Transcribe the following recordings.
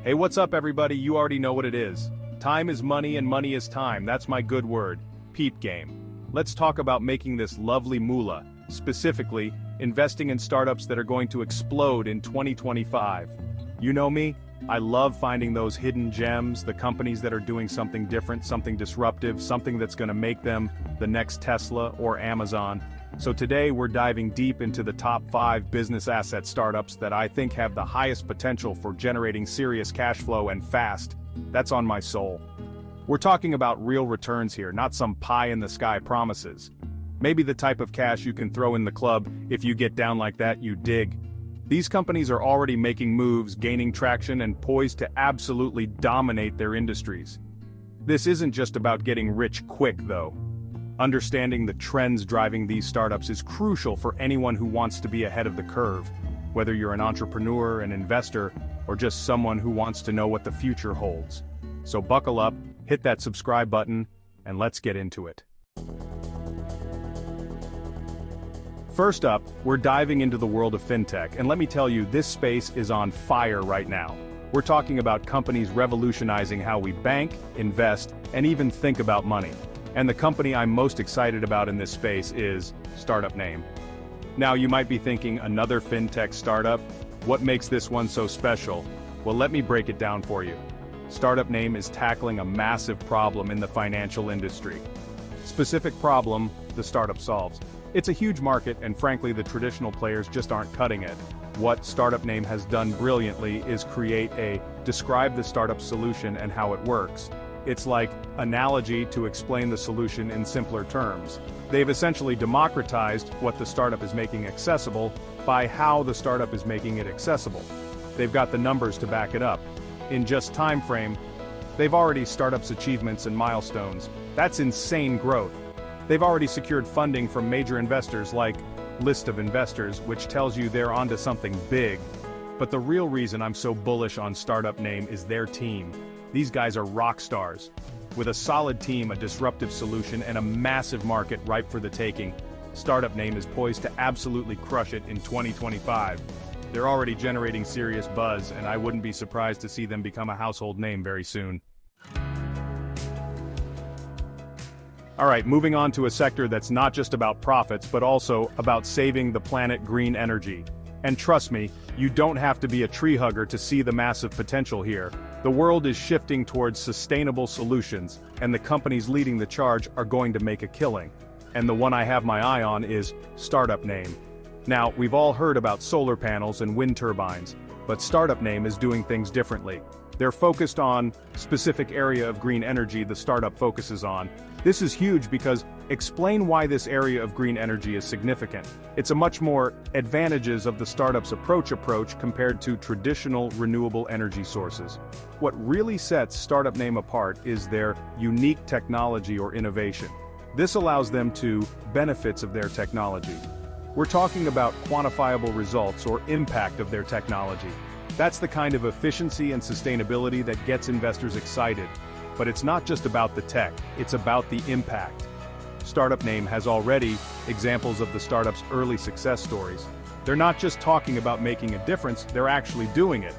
Hey, what's up everybody? You already know what it is. Time is money and money is time, that's my good word. Peep game. Let's talk about making this lovely moolah, specifically, investing in startups that are going to explode in 2025. You know me? I love finding those hidden gems, the companies that are doing something different, something disruptive, something that's going to make them the next Tesla or Amazon. So today we're diving deep into the top 5 business asset startups that I think have the highest potential for generating serious cash flow and fast. That's on my soul. We're talking about real returns here, not some pie-in-the-sky promises. Maybe the type of cash you can throw in the club. If you get down like that, you dig. These companies are already making moves, gaining traction, and poised to absolutely dominate their industries. This isn't just about getting rich quick, though. Understanding the trends driving these startups is crucial for anyone who wants to be ahead of the curve, whether you're an entrepreneur, an investor, or just someone who wants to know what the future holds. So buckle up, hit that subscribe button, and let's get into it. First up, we're diving into the world of fintech, and let me tell you, this space is on fire right now. We're talking about companies revolutionizing how we bank, invest, and even think about money. And the company I'm most excited about in this space is Startup Name. Now you might be thinking, another fintech startup? What makes this one so special? Well, let me break it down for you. Startup Name is tackling a massive problem in the financial industry. Specific problem, the startup solves. It's a huge market, and frankly the traditional players just aren't cutting it. What Startup Name has done brilliantly is describe the startup solution and how it works. It's like analogy to explain the solution in simpler terms. They've essentially democratized what the startup is making accessible by how the startup is making it accessible. They've got the numbers to back it up. In just time frame, they've already startups achievements and milestones. That's insane growth. They've already secured funding from major investors like List of Investors, which tells you they're onto something big. But the real reason I'm so bullish on Startup Name is their team. These guys are rock stars. With a solid team, a disruptive solution, and a massive market ripe for the taking, Startup Name is poised to absolutely crush it in 2025. They're already generating serious buzz, and I wouldn't be surprised to see them become a household name very soon. Alright, moving on to a sector that's not just about profits, but also about saving the planet green energy. And trust me, you don't have to be a tree hugger to see the massive potential here. The world is shifting towards sustainable solutions, and the companies leading the charge are going to make a killing. And the one I have my eye on is Startup Name. Now, we've all heard about solar panels and wind turbines, but Startup Name is doing things differently. They're focused on specific area of green energy the startup focuses on. This is huge because explain why this area of green energy is significant. It's a much more advantages of the startup's approach compared to traditional renewable energy sources. What really sets Startup Name apart is their unique technology or innovation. This allows them to benefits of their technology. We're talking about quantifiable results or impact of their technology. That's the kind of efficiency and sustainability that gets investors excited. But it's not just about the tech, it's about the impact. Startup Name has already examples of the startup's early success stories. They're not just talking about making a difference, they're actually doing it.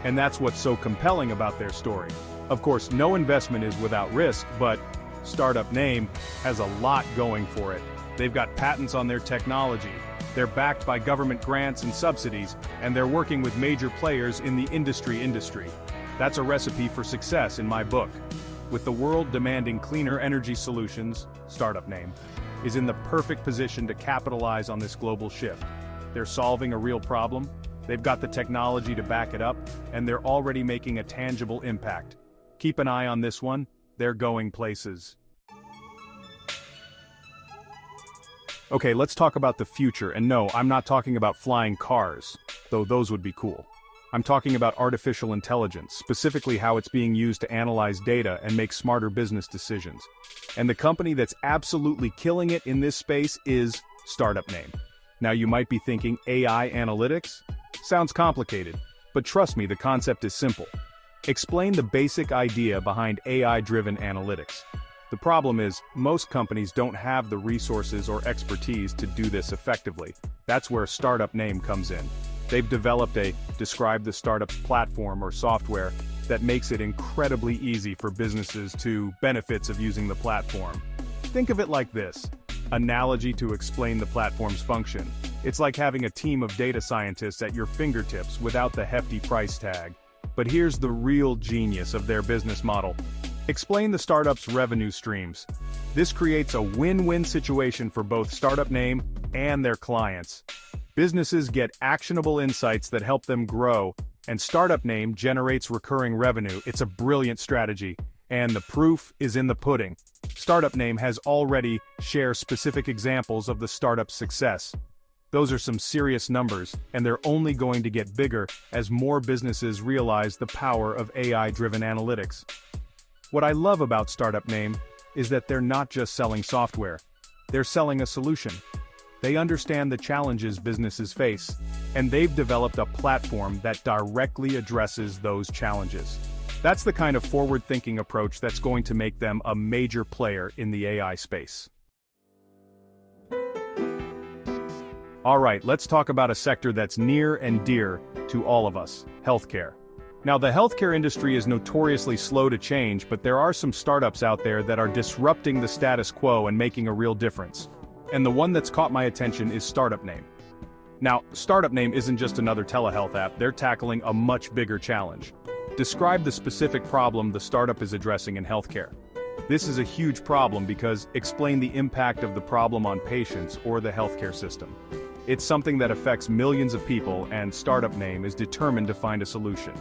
And that's what's so compelling about their story. Of course, no investment is without risk, but Startup Name has a lot going for it. They've got patents on their technology. They're backed by government grants and subsidies, and they're working with major players in the industry. That's a recipe for success in my book. With the world demanding cleaner energy solutions, Startup Name is in the perfect position to capitalize on this global shift. They're solving a real problem, they've got the technology to back it up, and they're already making a tangible impact. Keep an eye on this one, they're going places. Okay, let's talk about the future, and no, I'm not talking about flying cars, though those would be cool. I'm talking about artificial intelligence, specifically how it's being used to analyze data and make smarter business decisions. And the company that's absolutely killing it in this space is Startup Name. Now you might be thinking, AI analytics? Sounds complicated, but trust me, the concept is simple. Explain the basic idea behind AI-driven analytics. The problem is, most companies don't have the resources or expertise to do this effectively. That's where Startup Name comes in. They've developed a Describe the Startups platform or software that makes it incredibly easy for businesses to benefits of using the platform. Think of it like this. Analogy to explain the platform's function. It's like having a team of data scientists at your fingertips without the hefty price tag. But here's the real genius of their business model. Explain the startup's revenue streams. This creates a win-win situation for both Startup Name and their clients. Businesses get actionable insights that help them grow, and Startup Name generates recurring revenue. It's a brilliant strategy, and the proof is in the pudding. Startup Name has already shared specific examples of the startup's success. Those are some serious numbers, and they're only going to get bigger as more businesses realize the power of AI-driven analytics. What I love about Startup Name is that they're not just selling software. They're selling a solution. They understand the challenges businesses face, and they've developed a platform that directly addresses those challenges. That's the kind of forward-thinking approach that's going to make them a major player in the AI space. Alright, let's talk about a sector that's near and dear to all of us, healthcare. Now, the healthcare industry is notoriously slow to change, but there are some startups out there that are disrupting the status quo and making a real difference. And the one that's caught my attention is Startup Name. Now, Startup Name isn't just another telehealth app, they're tackling a much bigger challenge. Describe the specific problem the startup is addressing in healthcare. This is a huge problem because explain the impact of the problem on patients or the healthcare system. It's something that affects millions of people, and Startup Name is determined to find a solution.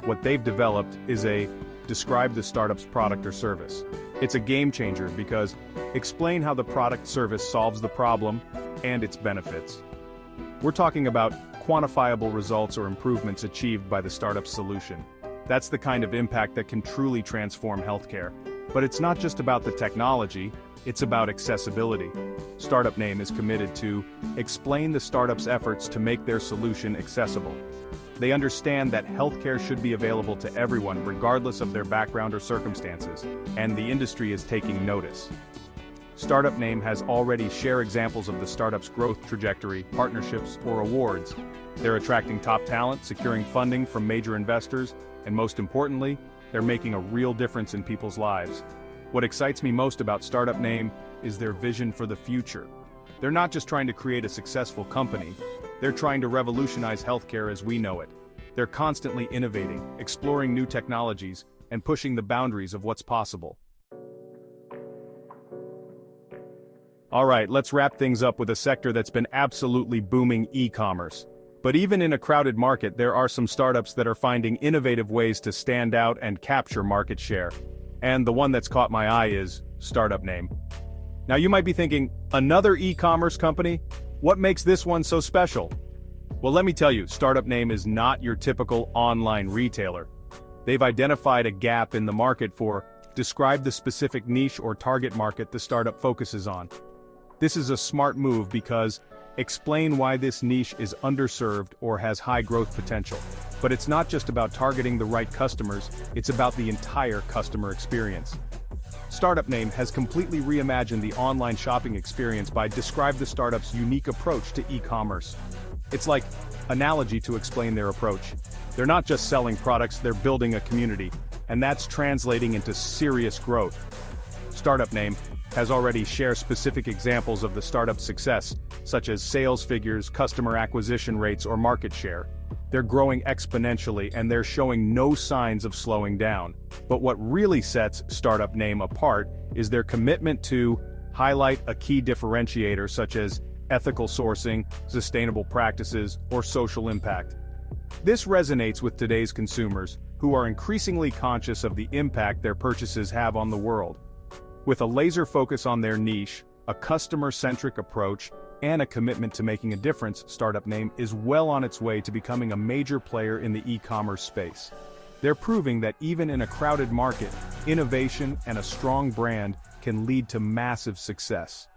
What they've developed is a Describe the Startup's product or service. It's a game changer because explain how the product service solves the problem and its benefits. We're talking about quantifiable results or improvements achieved by the startup's solution. That's the kind of impact that can truly transform healthcare. But it's not just about the technology, it's about accessibility. Startup Name is committed to explain the startup's efforts to make their solution accessible. They understand that healthcare should be available to everyone regardless of their background or circumstances, and the industry is taking notice. Startup Name has already shared examples of the startup's growth trajectory, partnerships, or awards. They're attracting top talent, securing funding from major investors, and most importantly, they're making a real difference in people's lives. What excites me most about Startup Name is their vision for the future. They're not just trying to create a successful company, they're trying to revolutionize healthcare as we know it. They're constantly innovating, exploring new technologies, and pushing the boundaries of what's possible. Alright, let's wrap things up with a sector that's been absolutely booming: e-commerce. But even in a crowded market, there are some startups that are finding innovative ways to stand out and capture market share. And the one that's caught my eye is Startup Name. Now you might be thinking, another e-commerce company? What makes this one so special? Well, let me tell you, Startup Name is not your typical online retailer. They've identified a gap in the market for describe the specific niche or target market the startup focuses on. This is a smart move because explain why this niche is underserved or has high growth potential. But it's not just about targeting the right customers, it's about the entire customer experience. Startup Name has completely reimagined the online shopping experience by describe the startup's unique approach to e-commerce. It's like analogy to explain their approach. They're not just selling products, they're building a community, and that's translating into serious growth. Startup Name has already shared specific examples of the startup's success, such as sales figures, customer acquisition rates, or market share. They're growing exponentially and they're showing no signs of slowing down. But what really sets Startup Name apart is their commitment to highlight a key differentiator such as ethical sourcing, sustainable practices, or social impact. This resonates with today's consumers, who are increasingly conscious of the impact their purchases have on the world. With a laser focus on their niche, a customer-centric approach, and a commitment to making a difference, Startup Name is well on its way to becoming a major player in the e-commerce space. They're proving that even in a crowded market, innovation and a strong brand can lead to massive success.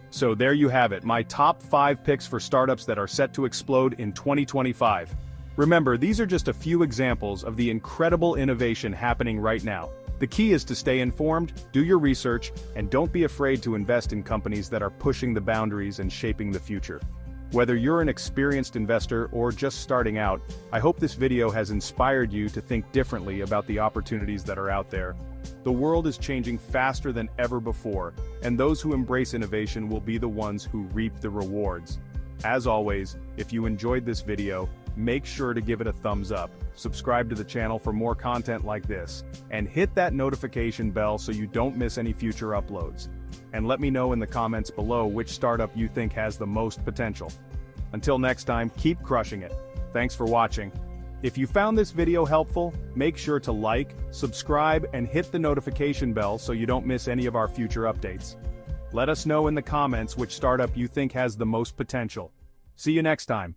So there you have it, my top 5 picks for startups that are set to explode in 2025. Remember, these are just a few examples of the incredible innovation happening right now. The key is to stay informed, do your research, and don't be afraid to invest in companies that are pushing the boundaries and shaping the future. Whether you're an experienced investor or just starting out, I hope this video has inspired you to think differently about the opportunities that are out there. The world is changing faster than ever before, and those who embrace innovation will be the ones who reap the rewards. As always, if you enjoyed this video, make sure to give it a thumbs up, subscribe to the channel for more content like this, and hit that notification bell so you don't miss any future uploads. And let me know in the comments below which startup you think has the most potential. Until next time, keep crushing it. Thanks for watching. If you found this video helpful, make sure to like, subscribe, and hit the notification bell so you don't miss any of our future updates. Let us know in the comments which startup you think has the most potential. See you next time.